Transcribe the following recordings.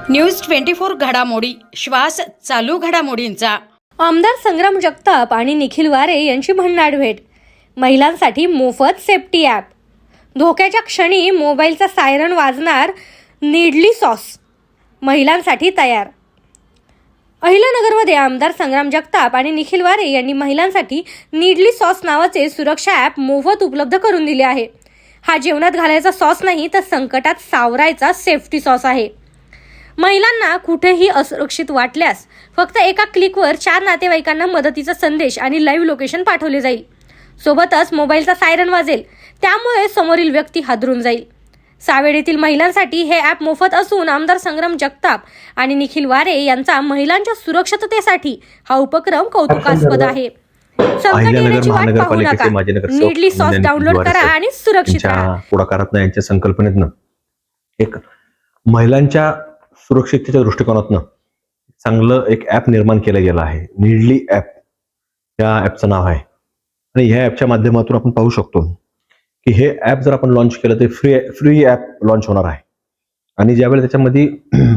News 24 घडामोडी, श्वास चालू घडामोडींचा। आमदार संग्राम जगताप आणि निखिल वारे यांची भन्नाट भेट। महिलांसाठी मोफत सेफ्टी ॲप। धोक्याच्या क्षणी मोबाईलचा सायरन वाजणार, नीडली सॉस महिलांसाठी तयार। अहिल्यानगरमध्ये आमदार संग्राम जगताप आणि निखिल वारे यांनी महिलांसाठी नीडली सॉस नावाचे सुरक्षा ॲप मोफत उपलब्ध करून दिले आहे। हा जेवणात घालायचा सॉस नाही, तर संकटात सावरायचा सेफ्टी सॉस आहे। महिलांना कुठेही असुरक्षित वाटल्यास फक्त एका क्लिकवर 4 नातेवाईकांना मदतीचा संदेश आणि लाईव्ह लोकेशन पाठवले जाईल। सोबतच मोबाईलचा सायरन वाजेल, त्यामुळे समोरील व्यक्ती हादरून जाईल। सावेडीतील महिलांसाठी हे ॲप मोफत असून आमदार संग्राम जगताप आणि निखिल वारे यांचा महिलांच्या सुरक्षिततेसाठी हा उपक्रम कौतुकास्पद आहे। संकट येण्याची वाट पाहू नका, नीडली सॉस डाउनलोड करा आणि सुरक्षित राहा। पुढाकारातनं यांच्या संकल्पनेतनं एक महिलांच्या सुरक्षिततेच्या दृष्टिकोनातनं चांगलं एक ॲप निर्माण केलं गेलं आहे। नीडली ॲप या ॲपचं नाव आहे आणि ह्या ॲपच्या माध्यमातून आपण पाहू शकतो की हे ॲप जर आपण लॉन्च केलं तर फ्री ॲप लॉन्च होणार आहे आणि ज्यावेळेला त्याच्यामध्ये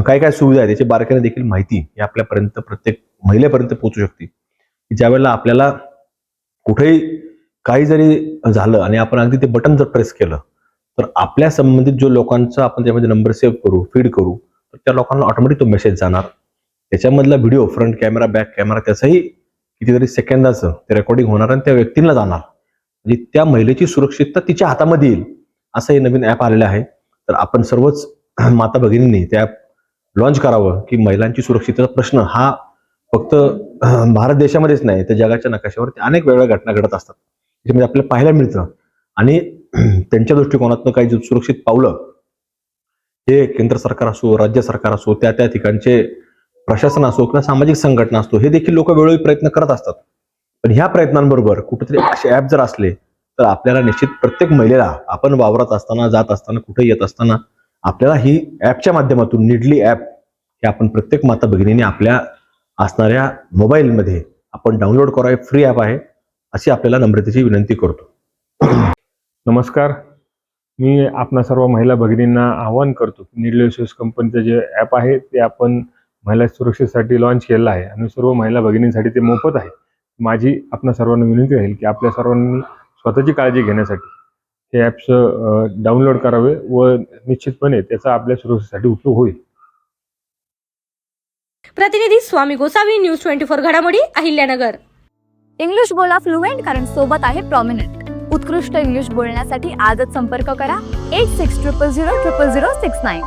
काय काय सुविधा आहे त्याची बारकाईने देखील माहिती ही आपल्यापर्यंत प्रत्येक महिलेपर्यंत पोहोचू शकते। ज्यावेळेला आपल्याला कुठेही काही जरी झालं आणि आपण अगदी ते बटन जर प्रेस केलं तर आपल्या संबंधित जो लोकांचा आपण त्यामध्ये नंबर सेव्ह करू, फीड करू, तर त्या लोकांना ऑटोमॅटिक तो मेसेज जाणार। त्याच्यामधला video, front camera, back camera, त्याचंही कितीतरी सेकंदाचं ते रेकॉर्डिंग होणार आणि त्या व्यक्तीला जाणार, म्हणजे त्या महिलेची सुरक्षितता तिच्या हातामध्ये येईल। असं हे नवीन ॲप आलेलं आहे। तर आपण सर्वच माता भगिनींनी त्या ॲप लॉन्च करावं की महिलांची सुरक्षिततेचा प्रश्न हा फक्त भारत देशामध्येच नाही तर जगाच्या नकाशावरती अनेक वेगवेगळ्या घटना घडत असतात, त्याच्यामध्ये आपल्याला पाहायला मिळतं आणि त्यांच्या दृष्टिकोनातनं काही सुरक्षित पावलं हे केंद्र सरकार असो, राज्य सरकार असो, त्या ठिकाणचे प्रशासन असो किंवा सामाजिक संघटना असतो, हे देखील लोक वेळोवेळी प्रयत्न करत असतात। पण ह्या प्रयत्नांबरोबर कुठेतरी असे ॲप जर असले तर आपल्याला निश्चित प्रत्येक महिलेला आपण वावरात असताना, जात असताना, कुठे येत असताना आपल्याला ही ॲपच्या माध्यमातून नीडली ॲप हे आपण प्रत्येक माता भगिनीने आपल्या असणाऱ्या मोबाईलमध्ये आपण डाउनलोड करावे। फ्री ॲप आहे अशी आपल्याला नम्रतेची विनंती करतो। नमस्कार, मी आपणा सर्व महिला भगिनींना आवाहन करतो की नीडली सॉस कंपनीचं जे ॲप आहे ते आपण महिला सुरक्षेसाठी लॉन्च केलं आहे आणि सर्व महिला भगिनींसाठी ते मोफत आहे। माझी आपणा सर्वांना विनंती राहील की आपल्या सर्वांनी स्वतःची काळजी घेण्यासाठी हे ॲप्स डाउनलोड करावे व निश्चितपणे त्याचा आपल्या सुरक्षेसाठी उपयोग होईल। प्रतिनिधी स्वामी गोसावी, न्यूज 24 घडामोडी, अहिल्यानगर। इंग्लिश बोला फ्लुएंट, कारण सोबत आहे प्रॉमिनंट। उत्कृष्ट इंग्लिश बोलण्यासाठी आजच संपर्क करा 8600000069।